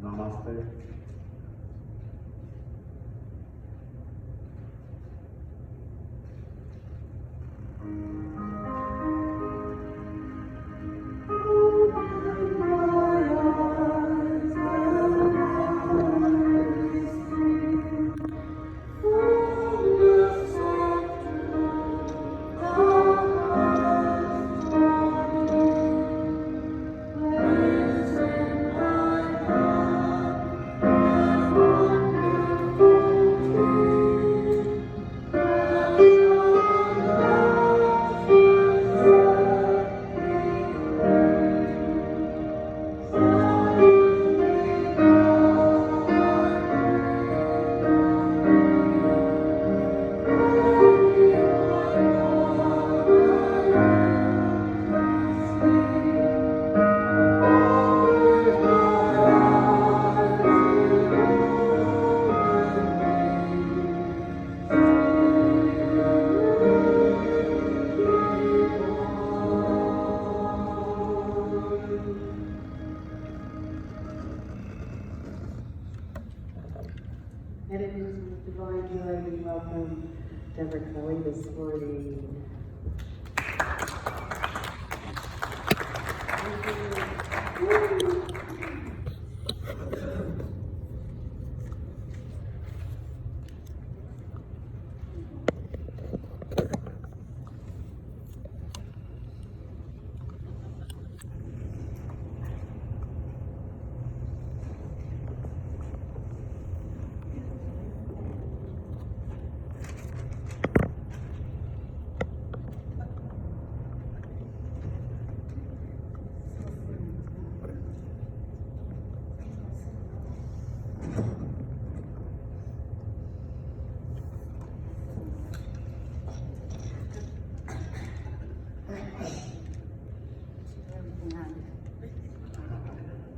Namaste. And it is with divine joy we welcome Deborah Kelly this morning.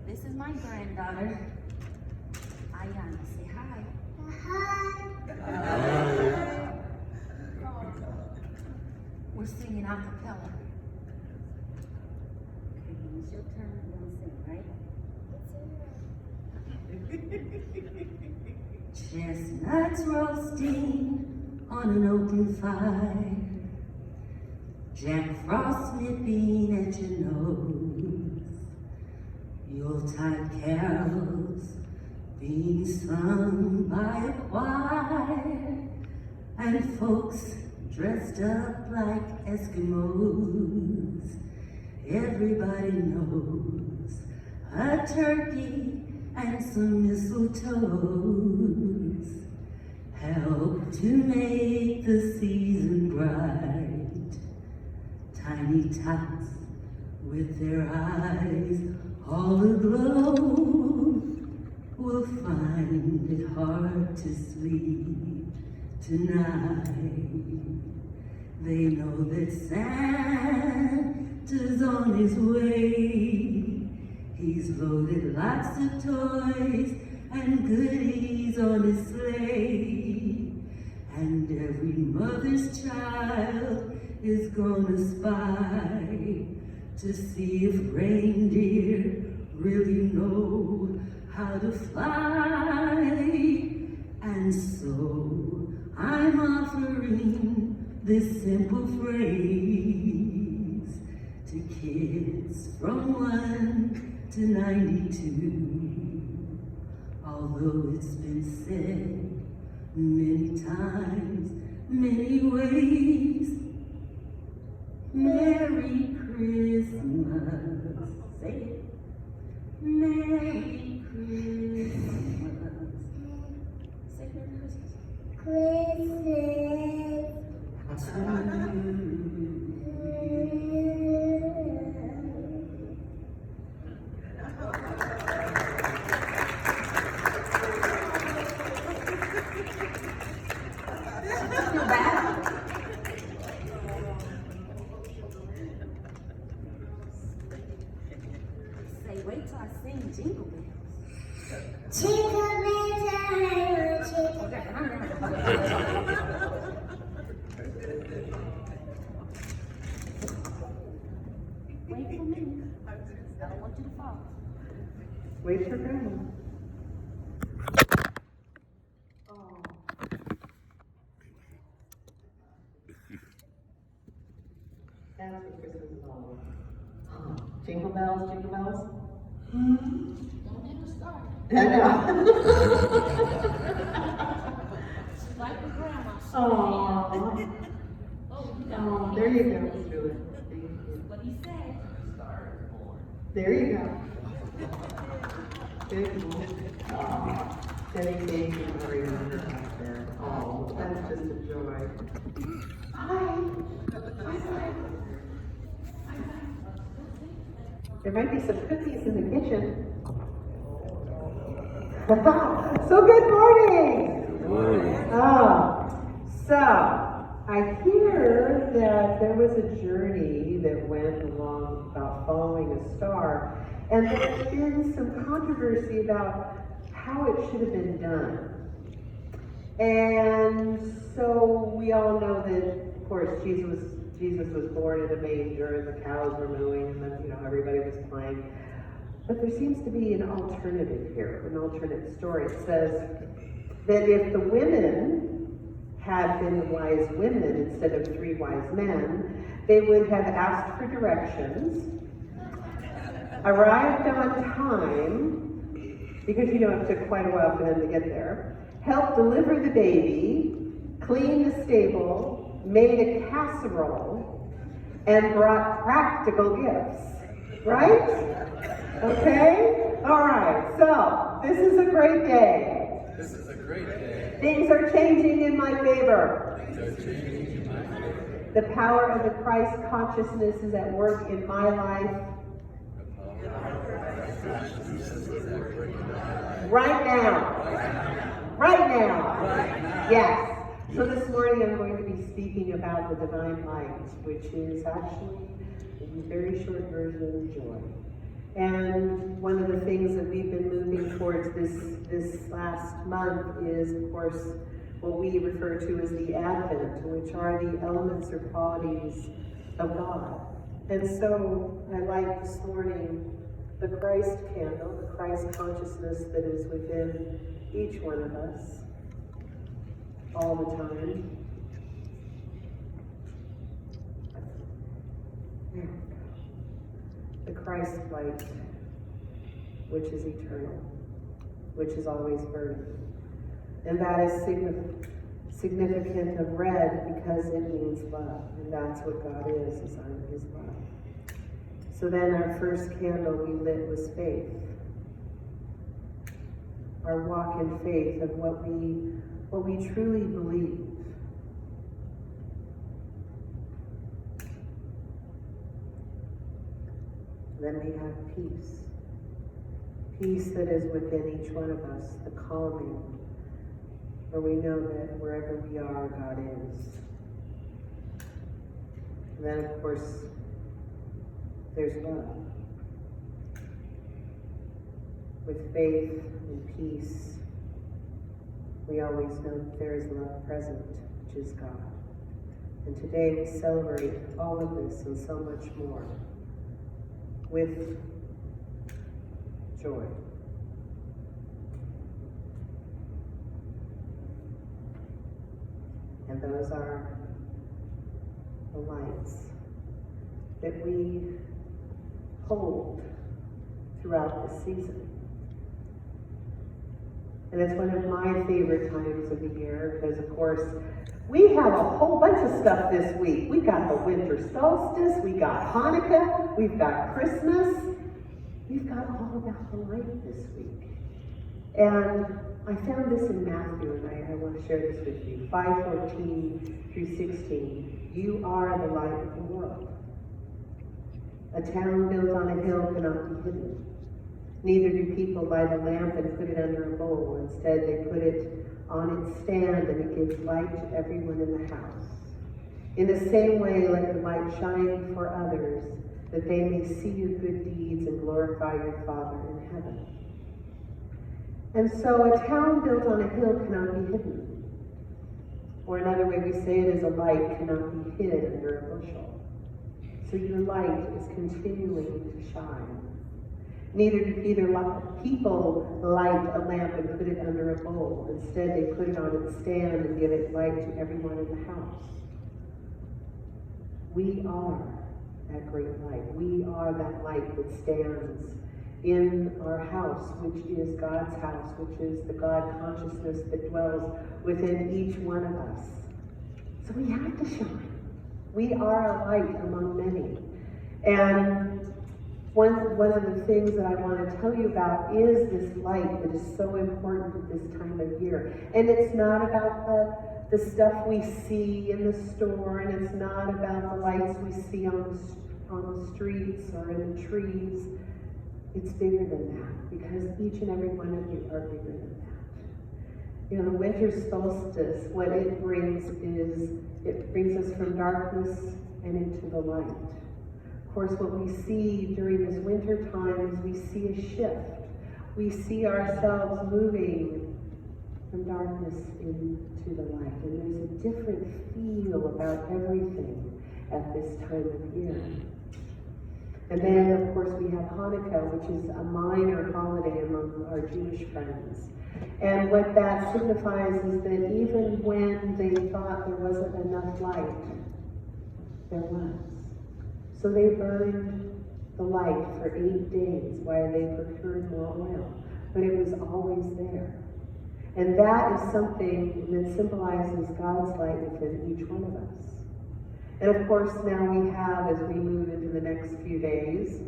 This is my granddaughter, Ayana. Say hi. Hi. We're singing a cappella. Okay, it's your turn. You're gonna sing, right? Chestnuts roasting on an open fire. Jack Frost nipping at your nose. Yuletide carols being sung by a choir, and folks dressed up like Eskimos. Everybody knows a turkey and some mistletoes help to make the season bright. Tiny tots with their eyes all aglow will find it hard to sleep tonight. They know that Santa's on his way. He's loaded lots of toys and goodies on his sleigh. And every mother's child is gonna spy to see if reindeer really know how to fly. And so I'm offering this simple phrase to kids from 1 to 92. Although it's been said many times, many ways, Merry Christmas. Say it. Merry Christmas. Say Merry Christmas. Say, wait till I sing Jingle Bells. Jingle bells are jingle. Okay, wait for me. I don't want you to fall. Wait for Grandma. Don't get me started. I know. Like your grandma. Aw. Oh, Oh, there you go. Do it. Thank you. What he said. There you go. Good. Aw. Dedication for your back there. Oh, that's just a joy. Hi. There might be some cookies in the kitchen. So good morning. So I hear that there was a journey that went along about following a star, and there's been some controversy about how it should have been done. And so we all know that, of course, Jesus was born in a manger, and the cows were mooing, and then, everybody was playing. But there seems to be an alternative here, an alternate story. It says that if the women had been the wise women instead of 3 wise men, they would have asked for directions, arrived on time, because it took quite a while for them to get there, helped deliver the baby, cleaned the stable, made a casserole, and brought practical gifts. Right? Okay? All right. So, this is a great day. This is a great day. Things are changing in my favor. Things are changing in my favor. The power of the Christ consciousness is at work in my life The power of Christ consciousness is at work in my life. right now. Right now. Yes. So this morning I'm going to be speaking about the divine light, which is actually, in a very short version, joy. And one of the things that we've been moving towards this last month is, of course, what we refer to as the Advent, which are the elements or qualities of God. And so I like this morning the Christ candle, the Christ consciousness that is within each one of us all the time. The Christ light, which is eternal, which is always burning. And that is significant of red because it means love. And that's what God is his love. So then our first candle we lit was faith. Our walk in faith of what we truly believe. Then we have peace. Peace that is within each one of us, the calming, where we know that wherever we are, God is. And then, of course, there's love. With faith and peace, we always know that there is love present, which is God. And today we celebrate all of this and so much more with joy. And those are the lights that we hold throughout the season. And it's one of my favorite times of the year because, of course, we have a whole bunch of stuff this week. We got the winter solstice, we got Hanukkah, we've got Christmas. We've got all about the light this week. And I found this in Matthew, and I want to share this with you. 5:14 through 16. You are the light of the world. A town built on a hill cannot be hidden. Neither do people light a lamp and put it under a bowl. Instead, they put it on its stand, and it gives light to everyone in the house. In the same way, let the light shine before others, that they may see your good deeds and glorify your Father in heaven. And so a town built on a hill cannot be hidden. Or another way we say it is a light cannot be hid under a bushel. So your light is continuing to shine. Neither do people light a lamp and put it under a bowl. Instead, they put it on its stand and give it light to everyone in the house. We are that great light. We are that light that stands in our house, which is God's house, which is the God consciousness that dwells within each one of us. So we have to shine. We are a light among many. And one of the things that I want to tell you about is this light that is so important at this time of year. And it's not about the stuff we see in the store, and it's not about the lights we see on the streets or in the trees. It's bigger than that, because each and every one of you are bigger than that. You know, the winter solstice, what it brings is, it brings us from darkness and into the light. Of course, what we see during this winter time is we see a shift. We see ourselves moving from darkness into the light. And there's a different feel about everything at this time of year. And then, of course, we have Hanukkah, which is a minor holiday among our Jewish friends. And what that signifies is that even when they thought there wasn't enough light, there was. So they burned the light for 8 days while they procured more oil. But it was always there. And that is something that symbolizes God's light within each one of us. And of course, now we have, as we move into the next few days,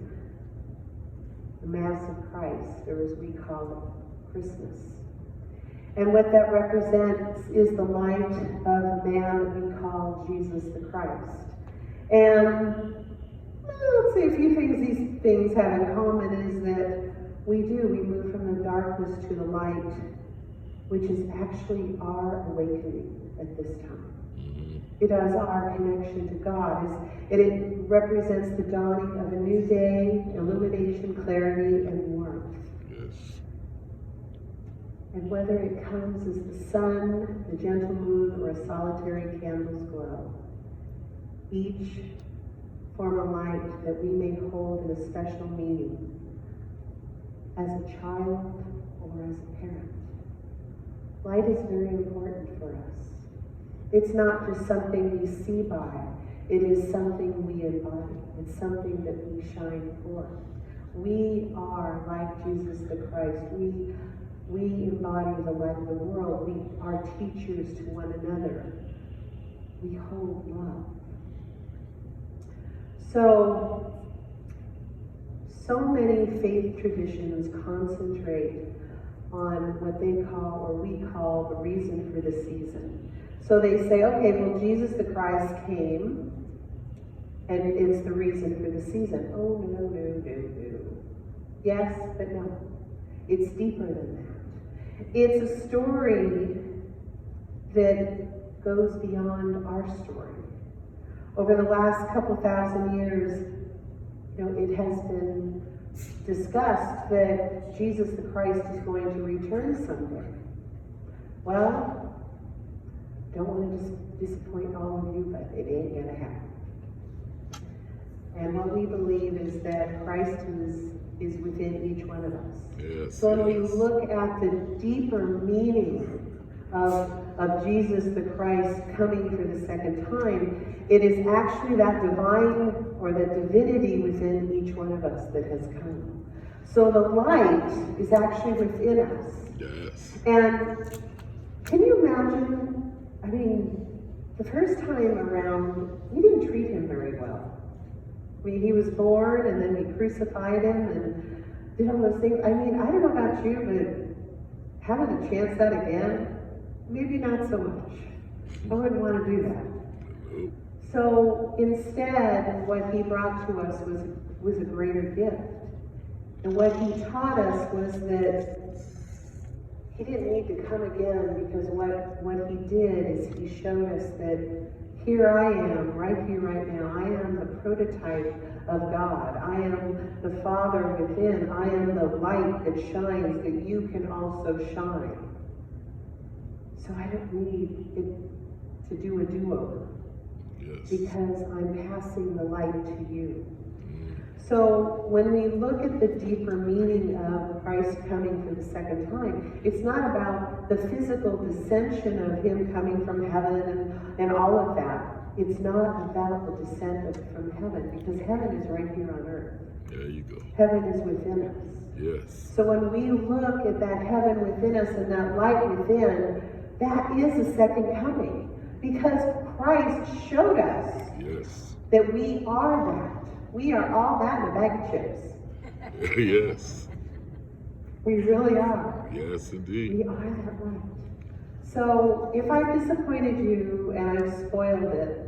the Mass of Christ, or as we call it, Christmas. And what that represents is the light of the man that we call Jesus the Christ. And let's say a few things these things have in common is that we move from the darkness to the light, which is actually our awakening at this time. It is our connection to God. It represents the dawning of a new day, illumination, clarity, and warmth. Yes. And whether it comes as the sun, the gentle moon, or a solitary candle's glow, each form a light that we may hold in a special meaning as a child or as a parent. Light is very important for us. It's not just something we see by, it is something we embody. It's something that we shine forth. We are like Jesus the Christ. We embody the light of the world. We are teachers to one another. We hold love. So many faith traditions concentrate on what they call, or we call, the reason for the season. So they say, okay, well, Jesus the Christ came, and it's the reason for the season. Oh, no. Yes, but no. It's deeper than that. It's a story that goes beyond our story. Over the last couple thousand years, it has been discussed that Jesus the Christ is going to return someday. Well, don't want to disappoint all of you, but it ain't going to happen. And what we believe is that Christ is within each one of us. Yes. So when we look at the deeper meaning of Jesus the Christ coming for the second time, it is actually that divine or that divinity within each one of us that has come. So the light is actually within us. Yes. And can you imagine, the first time around, we didn't treat him very well. He was born, and then we crucified him and did all those things. I don't know about you, but having to chance that again, maybe not so much. I wouldn't want to do that. So instead, what he brought to us was a greater gift. And what he taught us was that he didn't need to come again, because what he did is he showed us that here I am, right here, right now. I am the prototype of God. I am the Father within. I am the light that shines, that you can also shine. So I don't need it to do a do-over. Yes. Because I'm passing the light to you. So when we look at the deeper meaning of Christ coming for the second time, it's not about the physical dissension of him coming from heaven and all of that. It's not about the descent from heaven, because heaven is right here on earth. There you go. Heaven is within us. Yes. So when we look at that heaven within us and that light within, that is a second coming. Because Christ showed us Yes. that we are that. We are all that in a bag of chips. Yes. We really are. Yes, We indeed. are that light. So if I've disappointed you and I've spoiled it,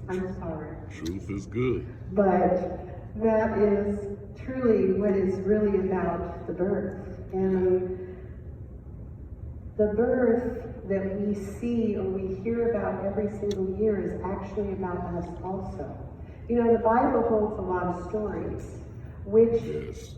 I'm sorry. Truth is good. But that is truly what is really about the birth. And the birth that we see or we hear about every single year is actually about us also. You know, the Bible holds a lot of stories, which Yes.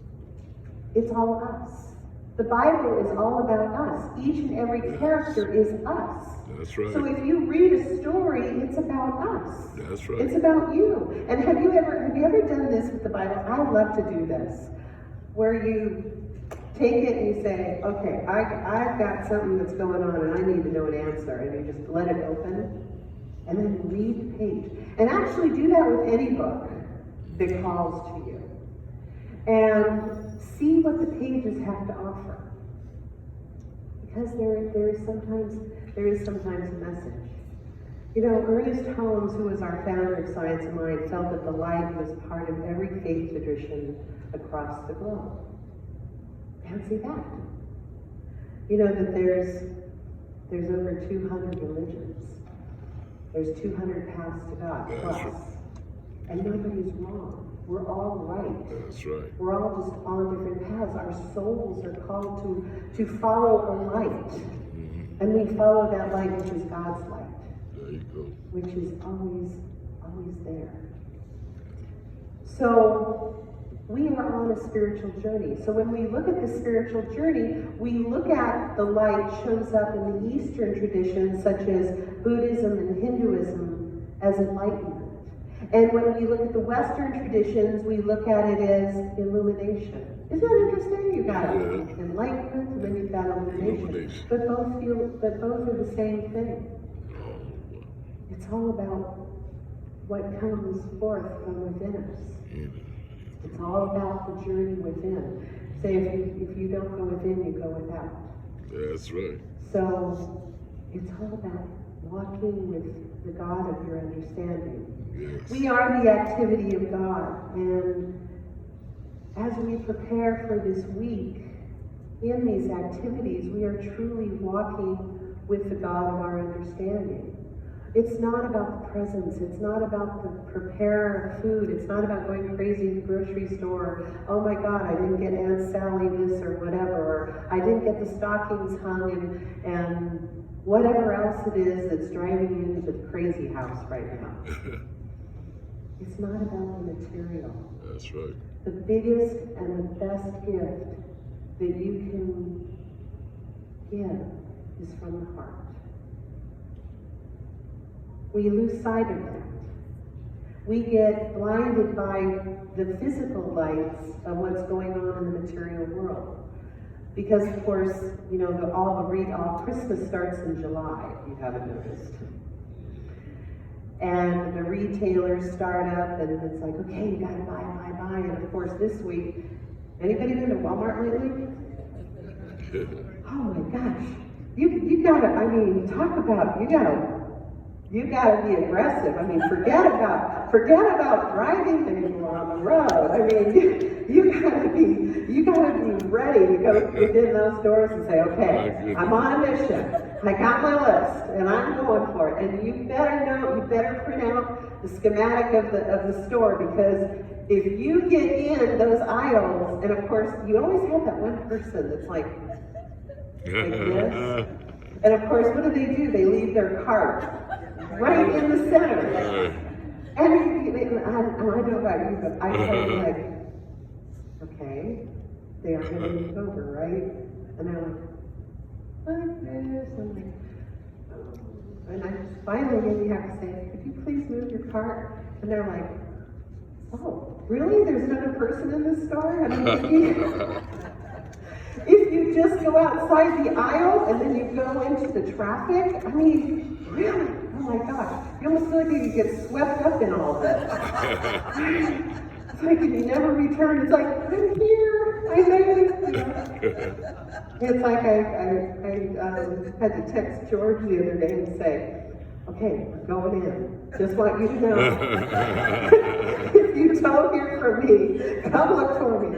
it's all us. The Bible is all about us. Each and every character is us. That's right. So if you read a story, it's about us. That's It's right. about you. And have you ever done this with the Bible? I love to do this, where you take it and you say, okay, I've got something that's going on and I need to know an answer, and you just let it open and then read the page. And actually do that with any book that calls to you. And see what the pages have to offer. Because there is sometimes a message. You know, Ernest Holmes, who was our founder of Science of Mind, felt that the light was part of every faith tradition across the globe. Fancy that. You know that there's over 200 religions. There's 200 paths to God, That's plus. right. And nobody's wrong. We're all right. That's right. We're all just on different paths. Our souls are called to follow a light. And we follow that light, which is God's light, There you go. which is always there. So we are on a spiritual journey. So when we look at the spiritual journey, we look at the light shows up in the Eastern traditions, such as Buddhism and Hinduism, as enlightenment. And when we look at the Western traditions, we look at it as illumination. Isn't that interesting? You've got Yeah. enlightenment, and then you've got illumination. Illumination. But both are the same thing. Oh, It's all about what comes forth from within us. yeah. It's all about the journey within. Say if you don't go within, you go without. That's right. So it's all about walking with the God of your understanding. Yes. We are the activity of God, and as we prepare for this week, in these activities, we are truly walking with the God of our understanding. It's not about the presents, it's not about the prepare food, it's not about going crazy in the grocery store. Oh my God, I didn't get Aunt Sally this or whatever, or I didn't get the stockings hung, and whatever else it is that's driving you into the crazy house right now. It's not about the material. That's right. The biggest and the best gift that you can give is from the heart. We lose sight of that. We get blinded by the physical lights of what's going on in the material world. Because of course, you know, all Christmas starts in July, if you haven't noticed. And the retailers start up, and it's like, okay, you gotta buy. And of course, this week, anybody been to Walmart lately? Oh my gosh, you gotta, I mean, talk about, you gotta be aggressive. I mean, forget about driving anymore on the road. I mean, you gotta be ready to go within those doors and say, okay, I'm on a mission. I got my list, and I'm going for it. And you better print out the schematic of the store, because if you get in those aisles, and of course, you always have that one person that's like this. And of course, what do? They leave their cart right in the center. And I don't know about you, but I tell you, like, okay, they are going to move over, right? And they're like this, and like, oh. And I finally have to say, could you please move your cart? And they're like, oh, really? There's another person in this store? I mean, if you just go outside the aisle and then you go into the traffic, I mean, really? Oh my gosh. You almost feel like you get swept up in all this. It's like you never return. It's like, I'm here. I it's like I had to text George the other day and say, okay, we're going in. Just want you to know. If you don't hear from me, come look for me.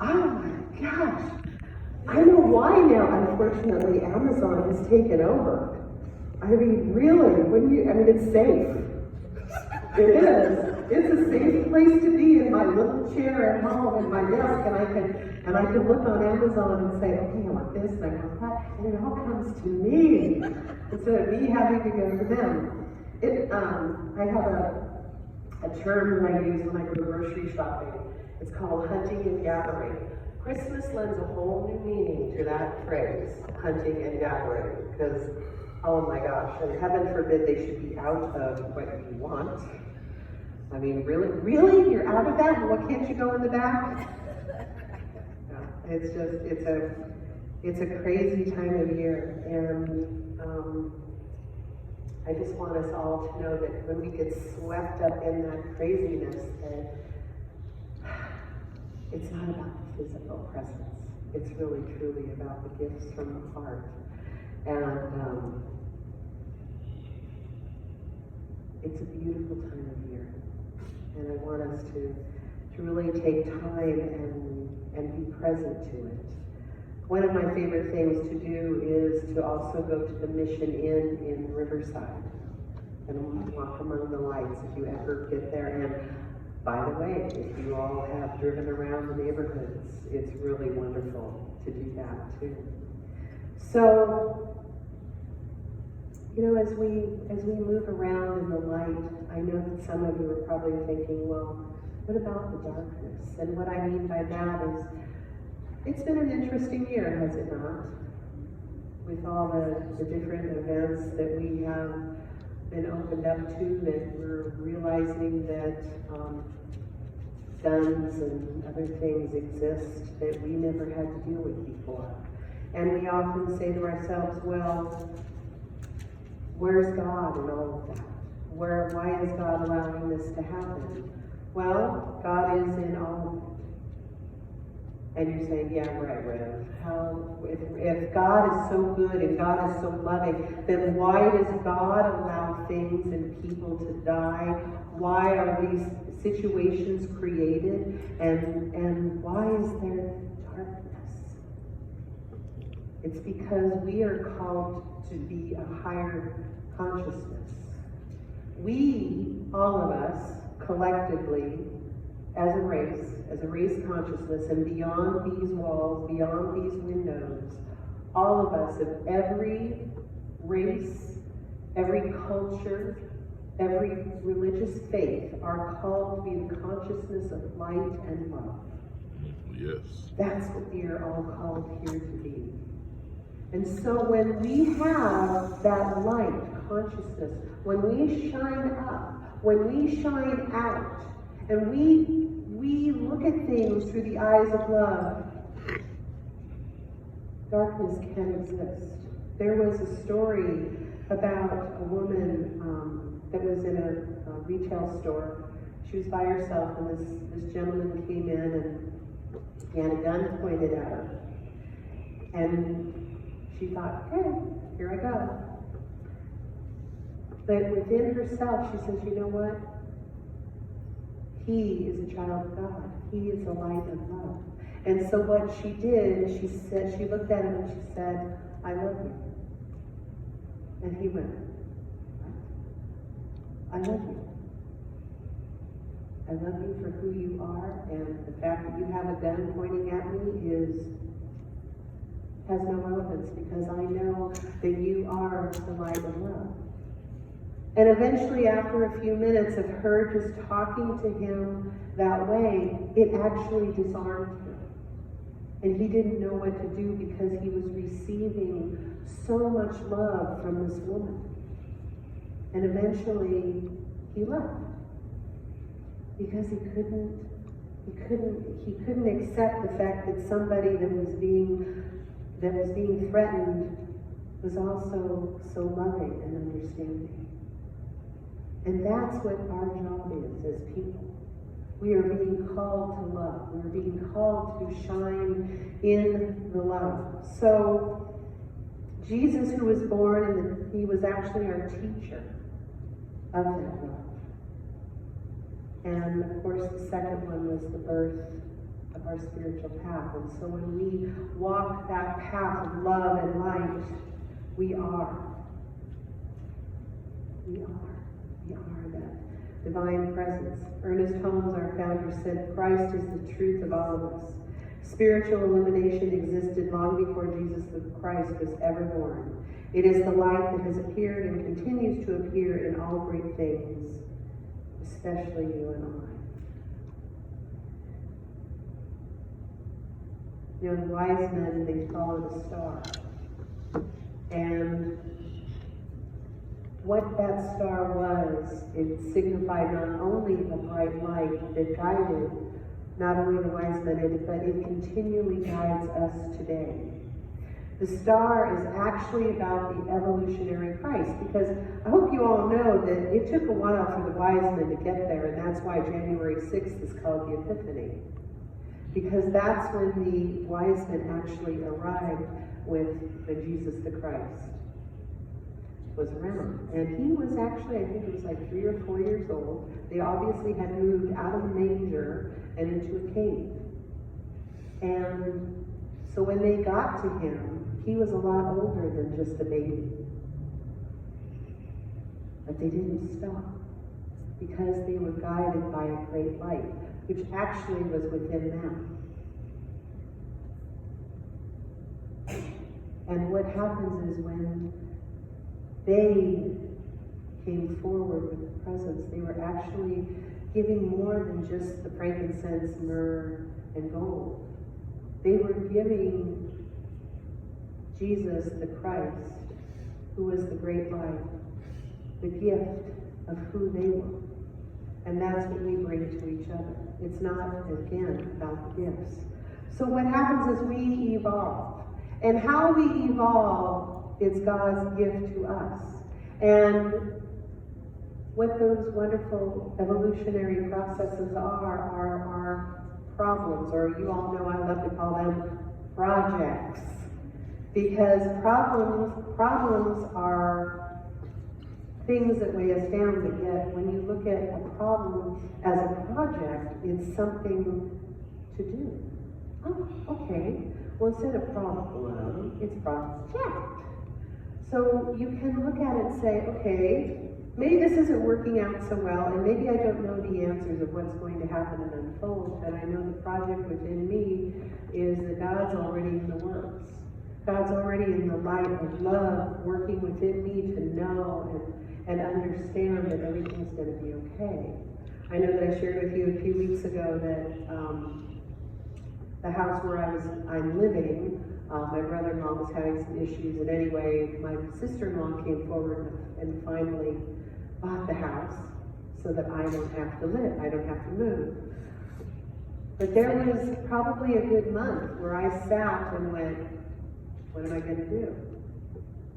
Oh my gosh. I know why now, unfortunately, Amazon has taken over. I mean, really, it's safe. It is. It's a safe place to be in my little chair at home in my desk, and I can look on Amazon and say, okay, I want this and I want that, and it all comes to me instead of me having to go to them. I have a term that I use when I go grocery shopping. It's called hunting and gathering. Christmas lends a whole new meaning to that phrase, hunting and gathering, because, oh my gosh, and heaven forbid they should be out of what you want. I mean, really? You're out of that? Well, can't you go in the back? No, it's a crazy time of year, and I just want us all to know that when we get swept up in that craziness, that it's not about the physical presence. It's really, truly about the gifts from the heart. And it's a beautiful time of year. And I want us to really take time and be present to it. One of my favorite things to do is to also go to the Mission Inn in Riverside and walk among the lights if you ever get there. And by the way, if you all have driven around the neighborhoods, it's really wonderful to do that too. So, as we move around in the light, I know that some of you are probably thinking, well, what about the darkness? And what I mean by that is, it's been an interesting year, has it not? With all the different events that we have been opened up to, that we're realizing that guns and other things exist that we never had to deal with before. And we often say to ourselves, well, where's God in all of that? Why is God allowing this to happen? Well, God is in all of it. And you're saying, yeah, right, Rev. If God is so good and God is so loving, then why does God allow things and people to die? Why are these situations created? And why is there darkness? It's because we are called to be a higher consciousness. We, all of us, collectively, as a race consciousness, and beyond these walls, beyond these windows, all of us of every race, every culture, every religious faith are called to be the consciousness of light and love. Yes. That's what we are all called here to be. And so when we have that light consciousness, when we shine up, when we shine out, and we look at things through the eyes of love, darkness can exist. There was a story about a woman that was in a retail store. She was by herself, and this gentleman came in and he had a gun pointed at her. And she thought, okay, here I go. But within herself, she says, you know what? He is a child of God. He is the light of love. And so what she did, she said, she looked at him and she said, I love you. And he went, what? I love you. I love you for who you are, and the fact that you have a gun pointing at me has no relevance, because I know that you are the light of love. And eventually, after a few minutes of her just talking to him that way, it actually disarmed him. And he didn't know what to do, because he was receiving so much love from this woman. And eventually, he left. Because he couldn't accept the fact that somebody that was being threatened was also so loving and understanding. And that's what our job is as people. We are being called to love. We are being called to shine in the love. So, Jesus, who was born, he was actually our teacher of that love. And of course, the second one was the birth of our spiritual path. And so when we walk that path of love and light, we are that divine presence. Ernest Holmes, our founder, said, Christ is the truth of all of us. Spiritual illumination existed long before Jesus the Christ was ever born. It is the light that has appeared and continues to appear in all great things, especially you and I. You know, the wise men, they followed a star. And what that star was, it signified not only a bright light that guided not only the wise men, but it continually guides us today. The star is actually about the evolutionary Christ, because I hope you all know that it took a while for the wise men to get there, and that's why January 6th is called the Epiphany. Because that's when the wise men actually arrived with Jesus the Christ was around. And he was actually, I think it was like 3 or 4 years old. They obviously had moved out of the manger and into a cave. And so when they got to him, he was a lot older than just a baby. But they didn't stop, because they were guided by a great light, which actually was within them. And what happens is when they came forward with the presence, they were actually giving more than just the frankincense, myrrh, and gold. They were giving Jesus the Christ, who was the great light, the gift of who they were. And that's what we bring to each other. It's not, again, about the gifts. So what happens is we evolve. And how we evolve is God's gift to us. And what those wonderful evolutionary processes are problems, or you all know I love to call them projects. Because problems are things that weigh us down, but yet when you look at a problem as a project, it's something to do. Oh, okay. Well, instead of problem, it's project. So you can look at it and say, okay, maybe this isn't working out so well, and maybe I don't know the answers of what's going to happen and unfold, but I know the project within me is that God's already in the works. God's already in the light of love working within me to know and understand that everything's going to be okay. I know that I shared with you a few weeks ago that the house where I'm living, my brother-in-law was having some issues, and anyway, my sister-in-law came forward and finally bought the house so that I don't have to live, I don't have to move. But there was probably a good month where I sat and went, what am I going to do?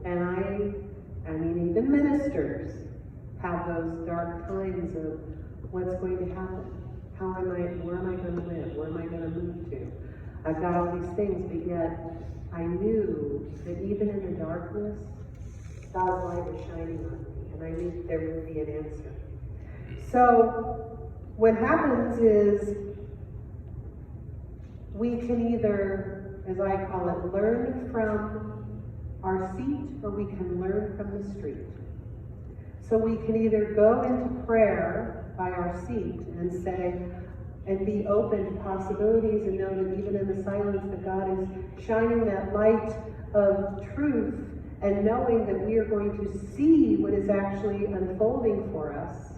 And I mean, even ministers have those dark times of what's going to happen. Where am I going to live? Where am I going to move to? I've got all these things, but yet I knew that even in the darkness, God's light was shining on me, and I knew that there would be an answer. So what happens is we can either, as I call it, learn from our seat, or we can learn from the street. So we can either go into prayer by our seat and say, and be open to possibilities, and know that even in the silence that God is shining that light of truth, and knowing that we are going to see what is actually unfolding for us.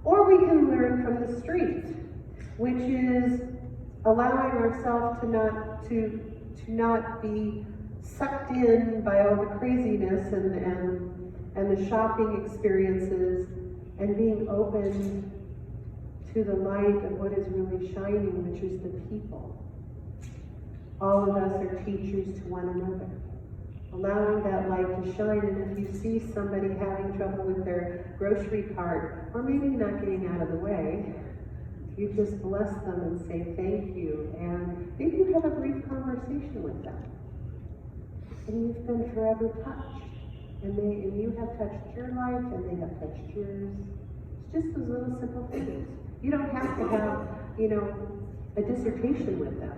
Or we can learn from the street, which is allowing ourselves to not be sucked in by all the craziness and the shopping experiences, and being open to the light of what is really shining, which is the people. All of us are teachers to one another. Allowing that light to shine, and if you see somebody having trouble with their grocery cart, or maybe not getting out of the way, You just bless them and say thank you, and maybe you have a brief conversation with them. And you've been forever touched. And you have touched your life, and they have touched yours. It's just those little simple things. You don't have to have, a dissertation with them.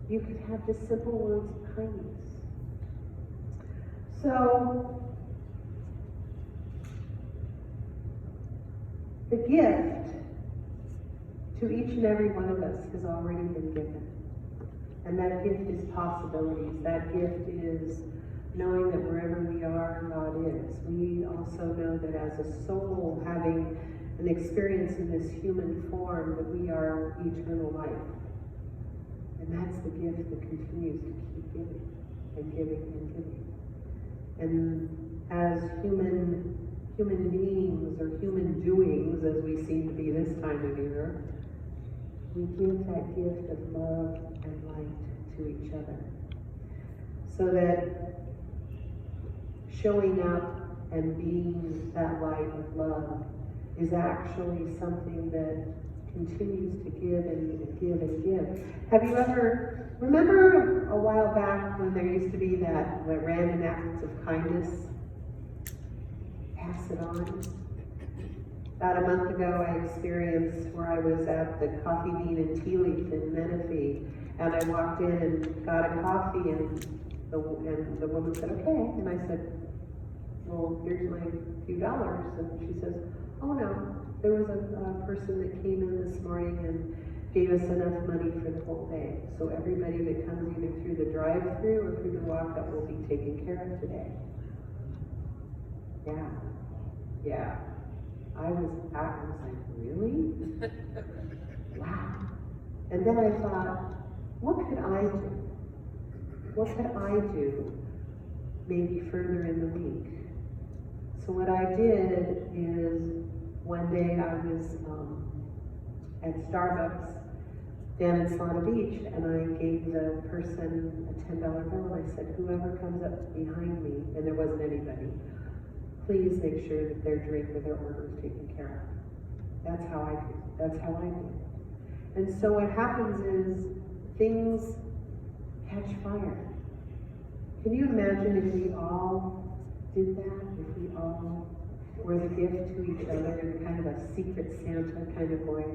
You could have just simple words of kindness. So, the gift to each and every one of us has already been given. And that gift is possibilities. That gift is knowing that wherever we are, God is. We also know that as a soul having an experience in this human form, that we are eternal life. And that's the gift that continues to keep giving and giving and giving. And as human beings or human doings, as we seem to be this time of year, we give that gift of love and light to each other. So that showing up and being that light of love is actually something that continues to give and give and give. Have you ever, remember a while back when there used to be that random acts of kindness? Pass it on. About a month ago, I experienced where I was at the Coffee Bean and Tea Leaf in Menifee, and I walked in and got a coffee, and the woman said, okay, and I said, well, here's my few dollars, and she says, oh no, there was a person that came in this morning and gave us enough money for the whole day, so everybody that comes either through the drive-through or through the walk-up will be taken care of today. Yeah. I was like, really? Wow. And then I thought, what could I do? What could I do maybe further in the week? So what I did is, one day I was at Starbucks down in Solana Beach, and I gave the person a $10 bill, and I said, whoever comes up behind me, and there wasn't anybody, please make sure that their drink or their order is taken care of. That's how I do. And so what happens is things catch fire. Can you imagine if we all did that? If we all were the gift to each other in kind of a secret Santa kind of way?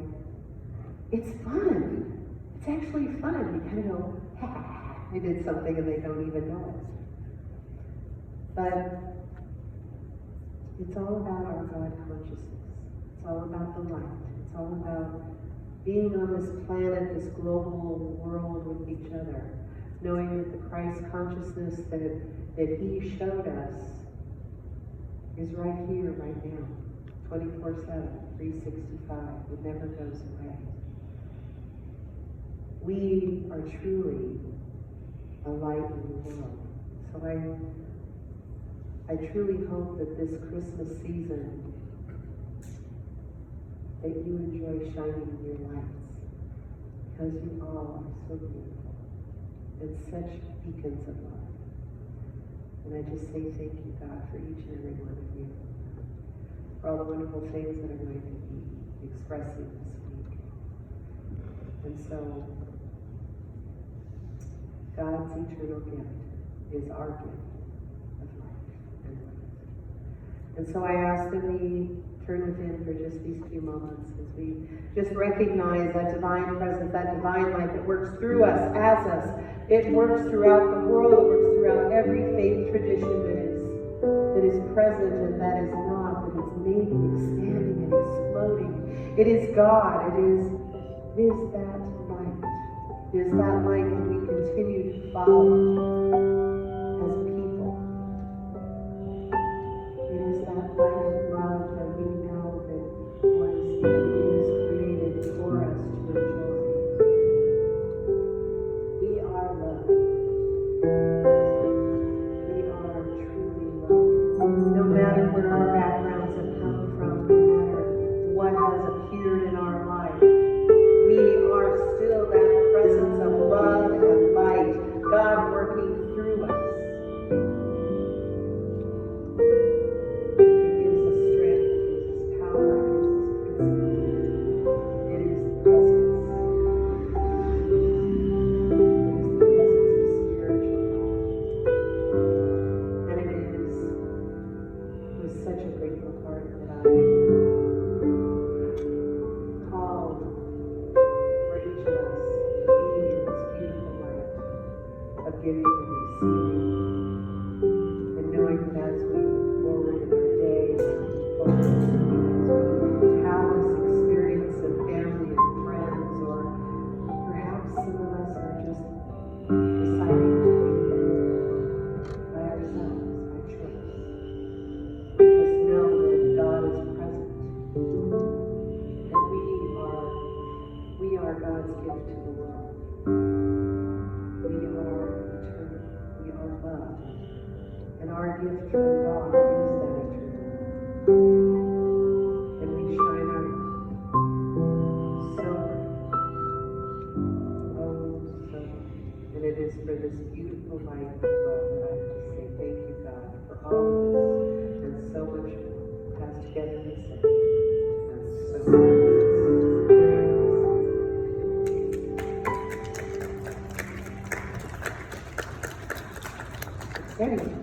It's fun. It's actually fun. You kind of go, ha, I did something and they don't even know it. But it's all about our God consciousness. It's all about the light. It's all about being on this planet, this global world with each other, knowing that the Christ consciousness that He showed us is right here, right now, 24/7, 365. It never goes away. We are truly a light in the world. So I truly hope that this Christmas season that you enjoy shining your lights, because you all are so beautiful and such beacons of love. And I just say thank you, God, for each and every one of you, for all the wonderful things that are going to be expressing this week. And so, God's eternal gift is our gift of life and life. And so I ask that we turn within for just these few moments as we just recognize that divine presence, that divine light that works through us, as us. It works throughout the world, it works throughout every faith tradition that is present and that is not, that is maybe expanding and exploding. It is God, it is that light. It is that light that we continue to follow as people. It is that light of love that we know that is created for us to enjoy. We are love. We are truly love. No matter where our backgrounds have come from, no matter what has appeared in our life, we are still that presence of love and light, God working through giving and receiving. And knowing that as we move forward in our day, as we have this experience of family and friends, or perhaps some of us are just deciding to be by ourselves, by choice. Just know that God is present. That we are God's gift to the world. We are eternal. We are loved. And our gift from God is that eternal. And we shine our so and it is for this beautiful light of love that I have to say thank you, God, for all of this and so much more. Pastor Kevin, you said, and so much. Exciting.